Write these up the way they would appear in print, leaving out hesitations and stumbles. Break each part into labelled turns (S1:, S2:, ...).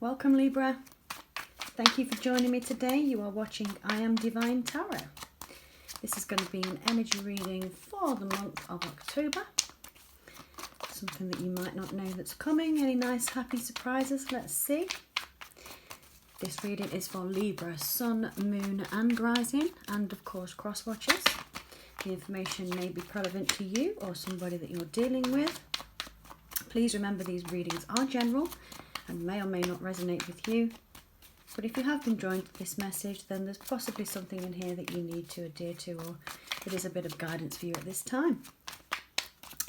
S1: Welcome Libra. Thank you for joining me today. You are watching I Am Divine Tarot. This is going to be an energy reading for the month of October. Something that you might not know that's coming. Any nice happy surprises? Let's see. This reading is for Libra, Sun, Moon and Rising, and of course cross watchers. The information may be relevant to you or somebody that you're dealing with. Please remember these readings are general and may or may not resonate with you. But if you have been drawn to this message, then there's possibly something in here that you need to adhere to, or it is a bit of guidance for you at this time.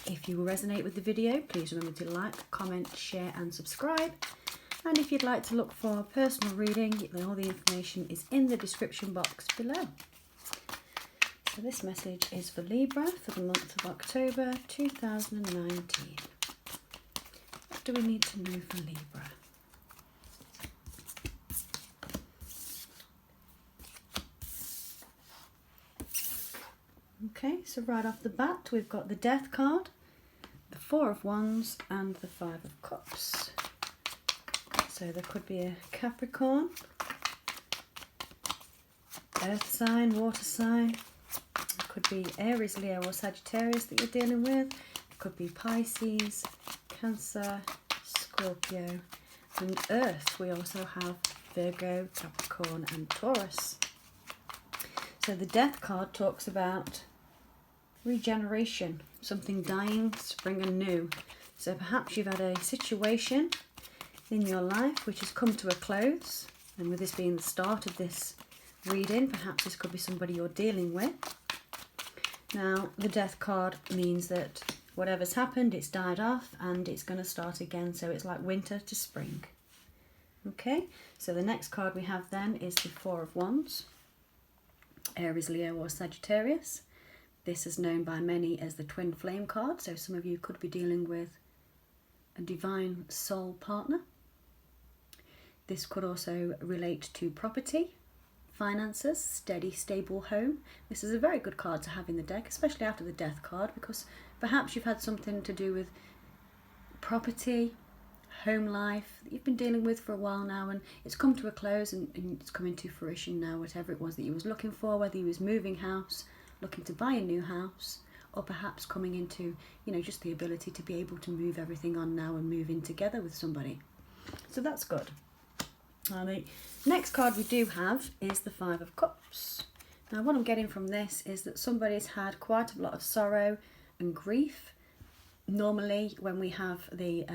S1: If you resonate with the video, please remember to like, comment, share and subscribe. And if you'd like to look for a personal reading, then all the information is in the description box below. So this message is for Libra for the month of October 2019. What do we need to know for Libra? Okay, so right off the bat, we've got the Death card, the Four of Wands, and the Five of Cups. So there could be a Capricorn, Earth sign, water sign. It could be Aries, Leo, or Sagittarius that you're dealing with. It could be Pisces, Cancer, Scorpio, and Earth. We also have Virgo, Capricorn, and Taurus. So the Death card talks about regeneration, something dying, spring anew. So perhaps you've had a situation in your life which has come to a close, and with this being the start of this reading, perhaps this could be somebody you're dealing with. Now the Death card means that whatever's happened, it's died off and it's going to start again, so it's like winter to spring. Okay, so the next card we have then is the Four of Wands, Aries, Leo or Sagittarius. This is known by many as the Twinflame card, so some of you could be dealing with a divine soul partner. This could also relate to property, finances, steady, stable home. This is a very good card to have in the deck, especially after the Death card, because perhaps you've had something to do with property, home life that you've been dealing with for a while now, and it's come to a close and it's coming to fruition now, whatever it was that you was looking for, whether you was moving house, looking to buy a new house, or perhaps coming into, just the ability to be able to move everything on now and move in together with somebody. So that's good. Now the next card we do have is the Five of Cups. Now what I'm getting from this is that somebody's had quite a lot of sorrow and grief. Normally when we have the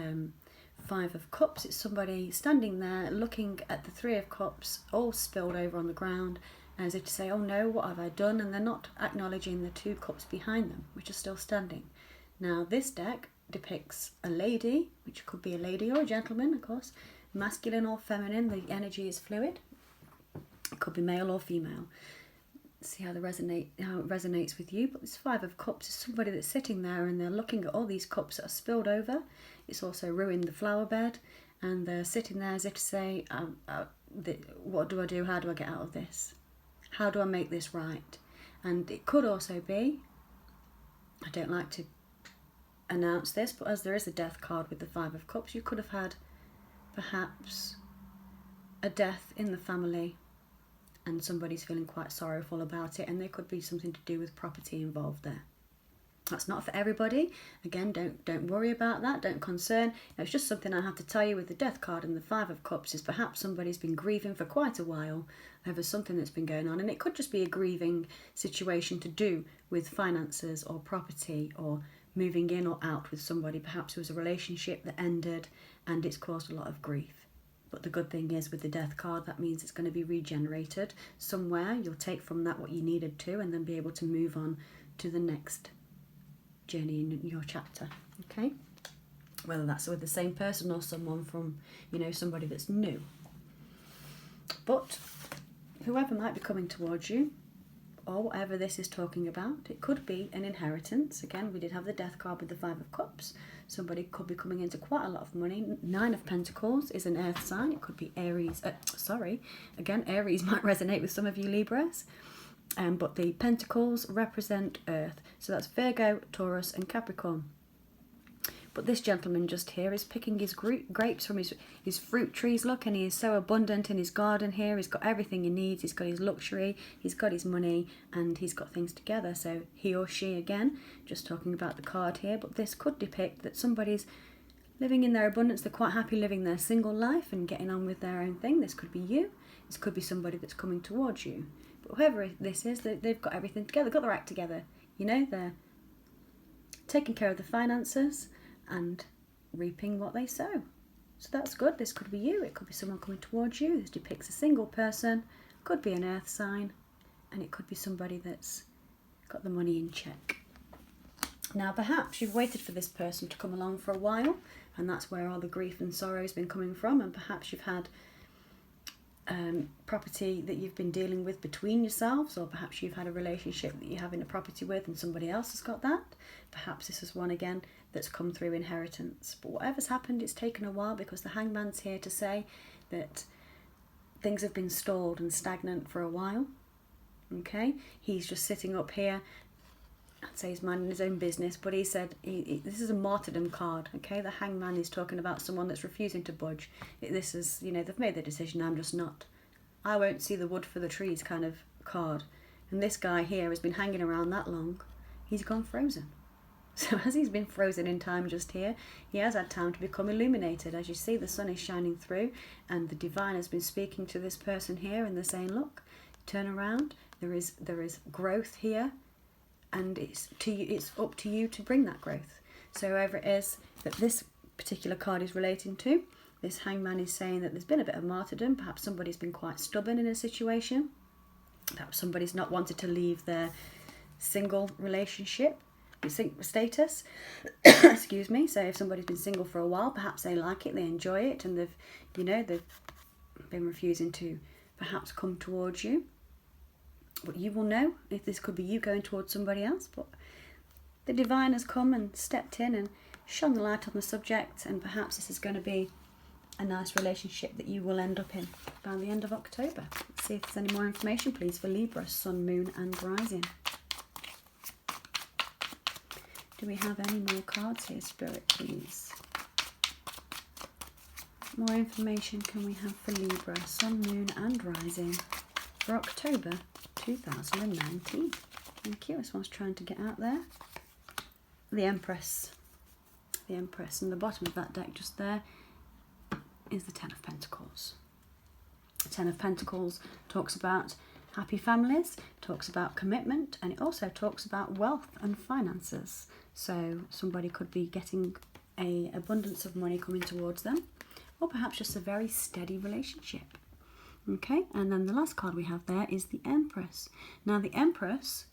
S1: Five of Cups, it's somebody standing there looking at the Three of Cups all spilled over on the ground, as if to say, oh no, what have I done? And they're not acknowledging the two cups behind them, which are still standing. Now this deck depicts a lady, which could be a lady or a gentleman, of course, masculine or feminine. The energy is fluid. It could be male or female. See how it resonates with you. But this Five of Cups is somebody that's sitting there and they're looking at all these cups that are spilled over. It's also ruined the flower bed, and they're sitting there as if to say, what do I do? How do I get out of this? How do I make this right? And it could also be, I don't like to announce this, but as there is a Death card with the Five of Cups, you could have had perhaps a death in the family and somebody's feeling quite sorrowful about it, and there could be something to do with property involved there. That's not for everybody. Again, don't worry about that, don't concern. It's just something I have to tell you with the Death card and the Five of Cups is perhaps somebody's been grieving for quite a while over something that's been going on, and it could just be a grieving situation to do with finances or property or moving in or out with somebody. Perhaps it was a relationship that ended and it's caused a lot of grief. But the good thing is with the Death card, that means it's going to be regenerated somewhere. You'll take from that what you needed to, and then be able to move on to the next journey in your chapter. Okay, whether that's with the same person or someone from, somebody that's new. But whoever might be coming towards you, or whatever this is talking about, it could be an inheritance. Again, we did have the Death card with the Five of Cups. Somebody could be coming into quite a lot of money. Nine of Pentacles is an earth sign. It could be Aries. Again, Aries might resonate with some of you Libras. But the Pentacles represent Earth. So that's Virgo, Taurus and Capricorn. But this gentleman just here is picking his grapes from his fruit trees, look, and he is so abundant in his garden here. He's got everything he needs. He's got his luxury, he's got his money, and he's got things together. So he or she, again, just talking about the card here, but this could depict that somebody's living in their abundance. They're quite happy living their single life and getting on with their own thing. This could be you. This could be somebody that's coming towards you. But whoever this is, they've got everything together, got their act together. You know, they're taking care of the finances and reaping what they sow. So that's good. This could be you. It could be someone coming towards you. This depicts a single person. Could be an earth sign. And it could be somebody that's got the money in check. Now, perhaps you've waited for this person to come along for a while, and that's where all the grief and sorrow has been coming from. And perhaps you've had property that you've been dealing with between yourselves, or perhaps you've had a relationship that you're having a property with and somebody else has got that. Perhaps this is one again that's come through inheritance. But whatever's happened, it's taken a while, because the Hangman's here to say that things have been stalled and stagnant for a while. Okay, he's just sitting up here. I'd say he's minding his own business, but he said this is a martyrdom card. Okay, the Hangman is talking about someone that's refusing to budge. This is, you know, they've made the decision. I'm just not. I won't see the wood for the trees kind of card. And this guy here has been hanging around that long. He's gone frozen. So as he's been frozen in time just here, he has had time to become illuminated. As you see, the sun is shining through, and the divine has been speaking to this person here, and they're saying, look, turn around. There is growth here. And it's up to you to bring that growth. So whoever it is that this particular card is relating to, this Hangman is saying that there's been a bit of martyrdom. Perhaps somebody's been quite stubborn in a situation. Perhaps somebody's not wanted to leave their single relationship status. Excuse me. So if somebody's been single for a while, perhaps they like it, they enjoy it, and they've been refusing to perhaps come towards you. But you will know if this could be you going towards somebody else. But the divine has come and stepped in and shone the light on the subject, and perhaps this is going to be a nice relationship that you will end up in by the end of October. Let's see if there's any more information, please, for Libra, Sun, Moon and Rising. Do we have any more cards here, Spirit, please? What more information can we have for Libra, Sun, Moon and Rising for October 2019. Thank you. This one's trying to get out there. The Empress. The Empress. And the bottom of that deck just there is the Ten of Pentacles. The Ten of Pentacles talks about happy families, talks about commitment, and it also talks about wealth and finances. So somebody could be getting an abundance of money coming towards them, or perhaps just a very steady relationship. Okay, and then the last card we have there is the Empress. Now the Empress,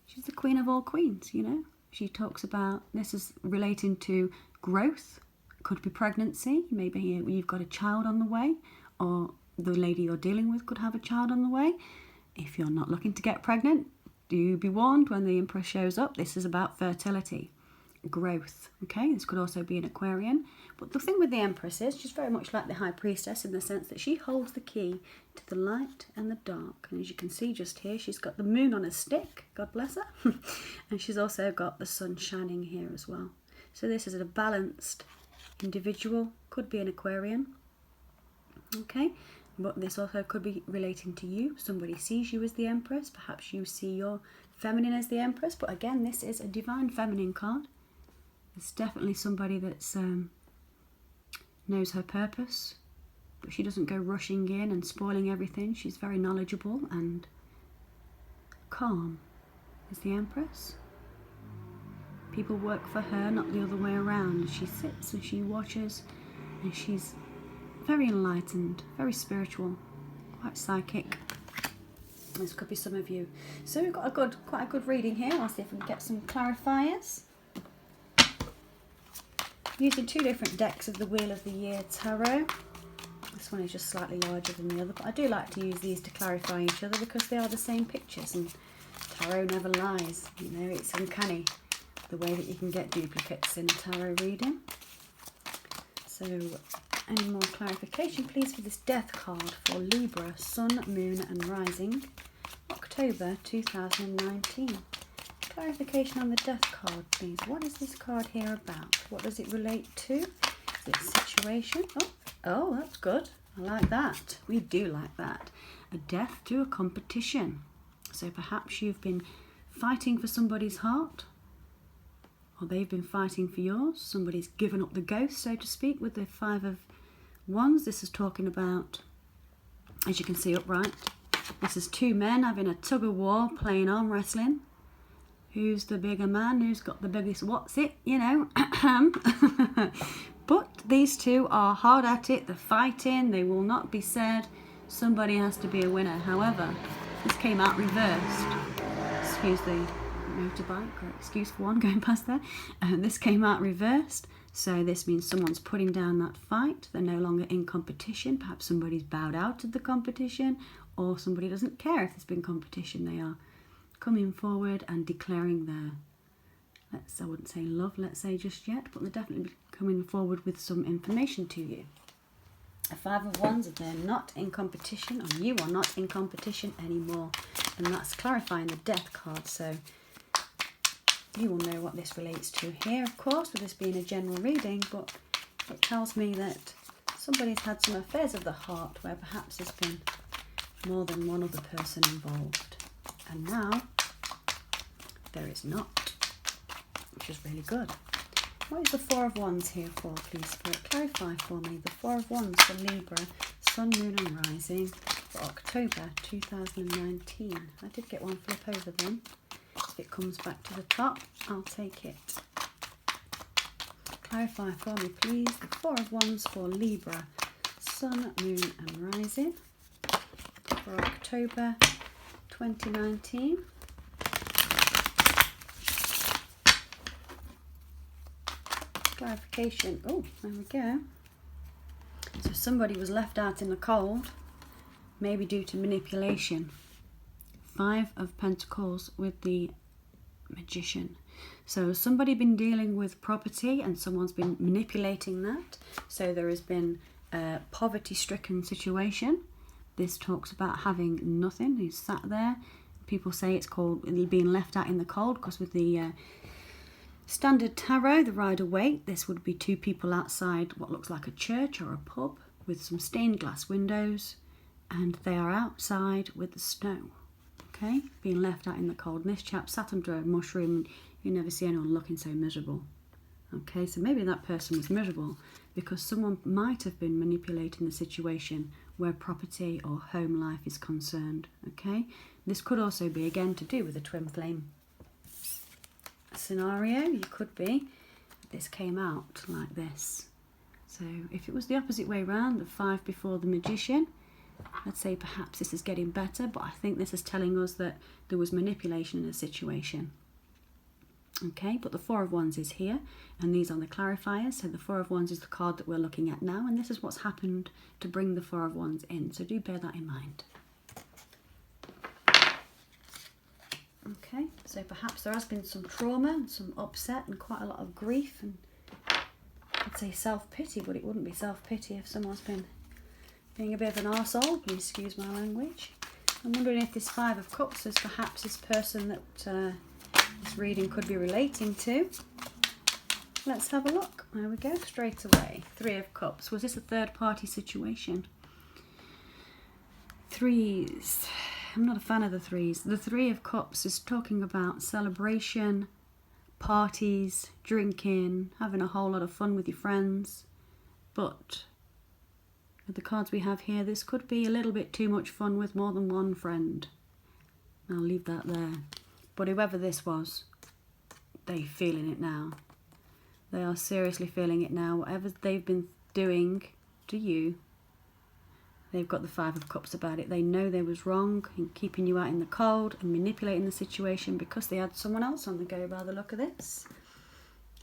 S1: she's the queen of all queens, you know. She talks about, this is relating to growth, could be pregnancy, maybe you've got a child on the way, or the lady you're dealing with could have a child on the way. If you're not looking to get pregnant, do be warned when the Empress shows up. This is about fertility, growth. Okay, this could also be an Aquarian. But the thing with the Empress is she's very much like the High Priestess in the sense that she holds the key to the light and the dark. And as you can see just here, she's got the moon on a stick, God bless her. And she's also got the sun shining here as well. So this is a balanced individual, could be an Aquarian. Okay, but this also could be relating to you. Somebody sees you as the Empress. Perhaps you see your feminine as the Empress. But again, this is a divine feminine card. It's definitely somebody that's knows her purpose, but she doesn't go rushing in and spoiling everything. She's very knowledgeable and calm is the Empress. People work for her, not the other way around. She sits and she watches, and she's very enlightened, very spiritual, quite psychic. This could be some of you. So we've got quite a good reading here. I'll see if we can get some clarifiers. Using two different decks of the Wheel of the Year Tarot. This one is just slightly larger than the other, but I do like to use these to clarify each other because they are the same pictures, and tarot never lies. You know, it's uncanny the way that you can get duplicates in a tarot reading. So, any more clarification, please, for this Death card for Libra, Sun, Moon and Rising, October 2019. Clarification on the Death card, please. What is this card here about? What does it relate to? Is it a situation? Oh, that's good. I like that. We do like that. A death to a competition. So perhaps you've been fighting for somebody's heart, or they've been fighting for yours. Somebody's given up the ghost, so to speak, with the 5 of Wands. This is talking about, as you can see upright, this is 2 men having a tug of war, playing arm wrestling. Who's the bigger man? Who's got the biggest what's it? You know. But these 2 are hard at it. They're fighting. They will not be said. Somebody has to be a winner. However, this came out reversed. Excuse the motorbike, or excuse for one going past there. This came out reversed. So this means someone's putting down that fight. They're no longer in competition. Perhaps somebody's bowed out of the competition, or somebody doesn't care if there's been competition. They are coming forward and declaring their, I wouldn't say love, let's say just yet, but they're definitely coming forward with some information to you. A 5 of Wands, they're not in competition, or you are not in competition anymore. And that's clarifying the Death card, so you will know what this relates to here, of course, with this being a general reading, but it tells me that somebody's had some affairs of the heart where perhaps there's been more than one other person involved. And now there is not, which is really good. What is the 4 of Wands here for, please, Spirit? Clarify for me. The 4 of Wands for Libra, Sun, Moon and Rising for October 2019. I did get one flip over then. If it comes back to the top, I'll take it. Clarify for me, please. The 4 of Wands for Libra, Sun, Moon and Rising for October 2019. Clarification. Oh, there we go. So somebody was left out in the cold, maybe due to manipulation. 5 of Pentacles with the Magician. So somebody been dealing with property and someone's been manipulating that. So there has been a poverty-stricken situation. This talks about having nothing. He's sat there. People say it's called being left out in the cold, because with the standard tarot, the Rider-Waite, this would be 2 people outside what looks like a church or a pub with some stained glass windows, and they are outside with the snow. Okay, being left out in the cold. And this chap sat under a mushroom, and you never see anyone looking so miserable. Okay, so maybe that person was miserable because someone might have been manipulating the situation where property or home life is concerned. Okay, this could also be again to do with a twin flame scenario. You could be. This came out like this. So if it was the opposite way round, the 5 before the Magician, I'd say perhaps this is getting better, but I think this is telling us that there was manipulation in the situation. Okay, but the 4 of Wands is here, and these are the clarifiers. So the 4 of Wands is the card that we're looking at now, and this is what's happened to bring the 4 of Wands in. So do bear that in mind. Okay, so perhaps there has been some trauma and some upset and quite a lot of grief, and I'd say self-pity, but it wouldn't be self-pity if someone's been being a bit of an arsehole, please excuse my language. I'm wondering if this 5 of Cups is perhaps this person that this reading could be relating to. Let's have a look. There we go, straight away. 3 of Cups. Was this a third-party situation? 3s. I'm not a fan of the 3s. The 3 of Cups is talking about celebration, parties, drinking, having a whole lot of fun with your friends. But with the cards we have here, this could be a little bit too much fun with more than one friend. I'll leave that there. But whoever this was, they're feeling it now. They are seriously feeling it now. Whatever they've been doing to you, they've got the 5 of Cups about it. They know they was wrong in keeping you out in the cold and manipulating the situation because they had someone else on the go by the look of this.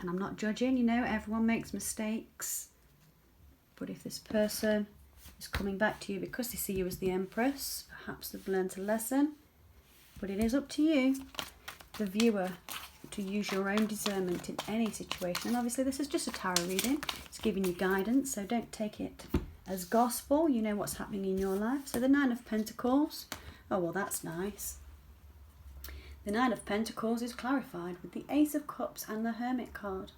S1: And I'm not judging, you know, everyone makes mistakes. But if this person is coming back to you because they see you as the Empress, perhaps they've learned a lesson. But it is up to you, the viewer, to use your own discernment in any situation. And obviously this is just a tarot reading. It's giving you guidance, so don't take it as gospel. You know what's happening in your life. So the 9 of Pentacles. Oh, well, that's nice. The Nine of Pentacles is clarified with the Ace of Cups and the Hermit card.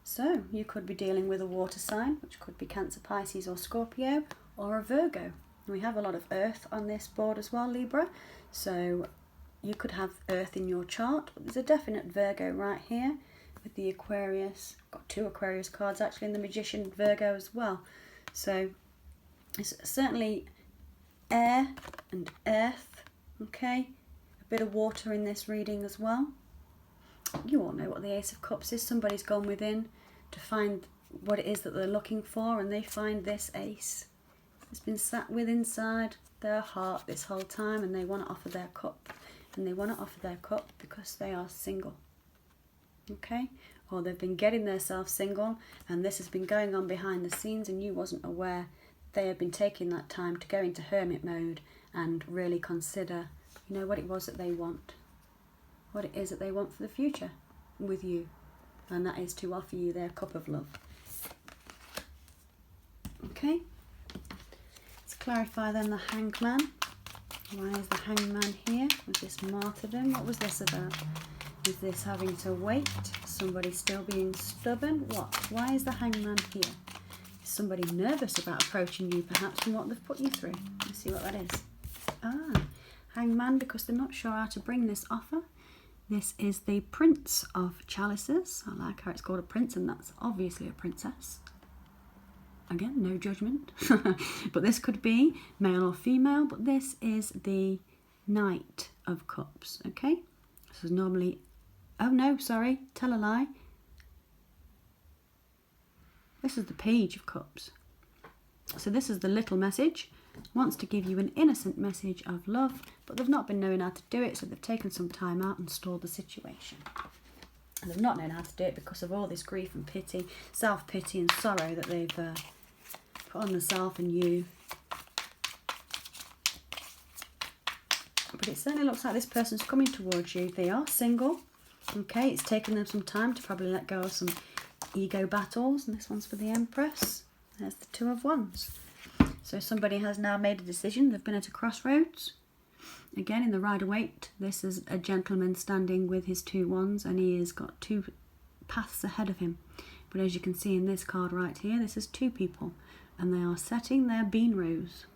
S1: So you could be dealing with a water sign, which could be Cancer, Pisces or Scorpio, or a Virgo. We have a lot of earth on this board as well, Libra. So you could have earth in your chart, but there's a definite Virgo right here with the Aquarius. I've got 2 Aquarius cards actually, and the Magician Virgo as well. So it's certainly air and earth, okay? A bit of water in this reading as well. You all know what the Ace of Cups is. Somebody's gone within to find what it is that they're looking for, and they find this ace. It's been sat with inside their heart this whole time, and they want to offer their cup. And they want to offer their cup because they are single. Okay? Or they've been getting themselves single, and this has been going on behind the scenes, and you wasn't aware. They have been taking that time to go into hermit mode and really consider, you know, what it was that they want. What it is that they want for the future with you. And that is to offer you their cup of love. Okay? Let's clarify then the Hanged Man. Why is the Hanged Man here with this martyrdom? What was this about? Is this having to wait? Somebody still being stubborn? What? Why is the Hanged Man here? Is somebody nervous about approaching you perhaps from what they've put you through? Let's see what that is. Hanged Man, because they're not sure how to bring this offer. This is the Prince of Chalices. I like how it's called a prince, and that's obviously a princess. Again, no judgment. But this could be male or female, but this is the Knight of Cups, okay? This is normally... Oh no, sorry, tell a lie. This is the Page of Cups. So this is the little message. Wants to give you an innocent message of love, but they've not been knowing how to do it, so they've taken some time out and stalled the situation. And they've not known how to do it because of all this grief and pity, self-pity and sorrow that they've put on themselves and you. But it certainly looks like this person's coming towards you. They are single. Okay, it's taken them some time to probably let go of some ego battles. And this one's for the Empress. There's the Two of Wands. So somebody has now made a decision. They've been at a crossroads. Again, in the Rider-Waite, this is a gentleman standing with his 2 wands, and he has got 2 paths ahead of him. But as you can see in this card right here, this is 2 people, and they are setting their bean rows.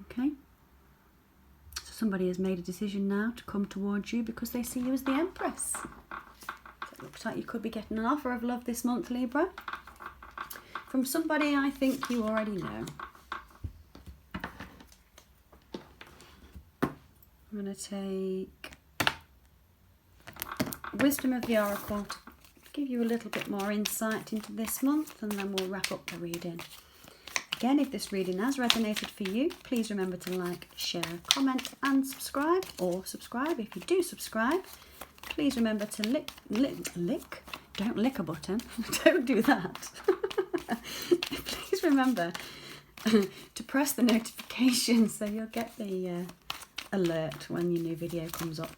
S1: Okay? So somebody has made a decision now to come towards you because they see you as the Empress. So it looks like you could be getting an offer of love this month, Libra, from somebody I think you already know. I'm going to take Wisdom of the Oracle to give you a little bit more insight into this month, and then we'll wrap up the reading. Again, if this reading has resonated for you, please remember to like, share, comment and subscribe, or subscribe. If you do subscribe, please remember to don't lick a button, don't do that. Please remember to press the notification so you'll get the alert when your new video comes up.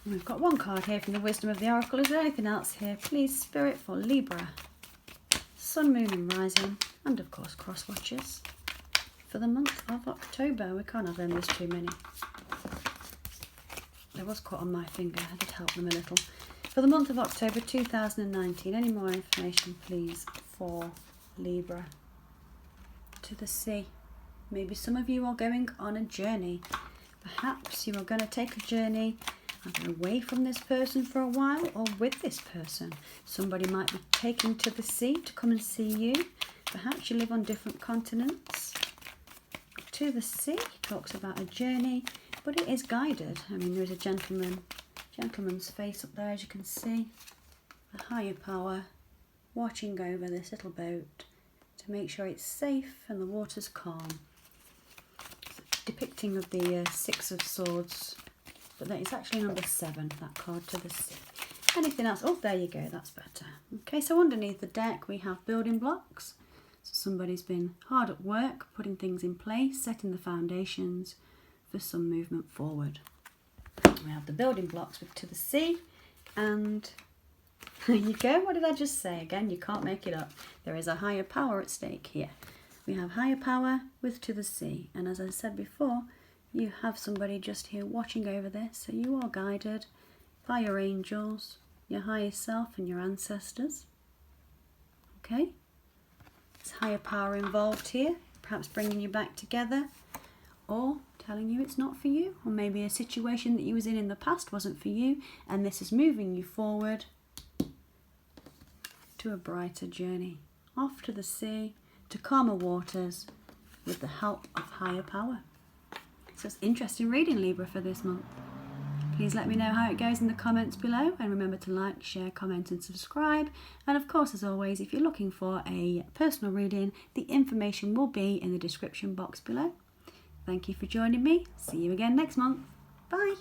S1: And we've got one card here from the Wisdom of the Oracle. Is there anything else here? Please, Spirit, for Libra, Sun, Moon and Rising, and of course cross watchers for the month of October. We can't have them, there's too many. There was caught on my finger, I did help them a little. For the month of October 2019, any more information please for Libra? To the sea. Maybe some of you are going on a journey. Perhaps you are going to take a journey either away from this person for a while or with this person. Somebody might be taken to the sea to come and see you. Perhaps you live on different continents. To the sea talks about a journey, but it is guided. I mean, there is a gentleman's face up there, as you can see. A higher power watching over this little boat to make sure it's safe and the water's calm. Depicting of the 6 of Swords, but it's actually number 7, that card, to the sea. Anything else? Oh, there you go, that's better. Okay, so underneath the deck we have building blocks. So somebody's been hard at work, putting things in place, setting the foundations for some movement forward. We have the building blocks with to the sea, and there you go. What did I just say? Again, you can't make it up. There is a higher power at stake here. We have higher power with to the sea, and as I said before, you have somebody just here watching over this, so you are guided by your angels, your higher self and your ancestors. Okay? There's higher power involved here, perhaps bringing you back together, or telling you it's not for you, or maybe a situation that you was in the past wasn't for you, and this is moving you forward to a brighter journey, off to the sea, to calmer waters, with the help of higher power. So it's interesting reading, Libra, for this month. Please let me know how it goes in the comments below, and remember to like, share, comment and subscribe. And of course, as always, if you're looking for a personal reading, the information will be in the description box below. Thank you for joining me. See you again next month. Bye.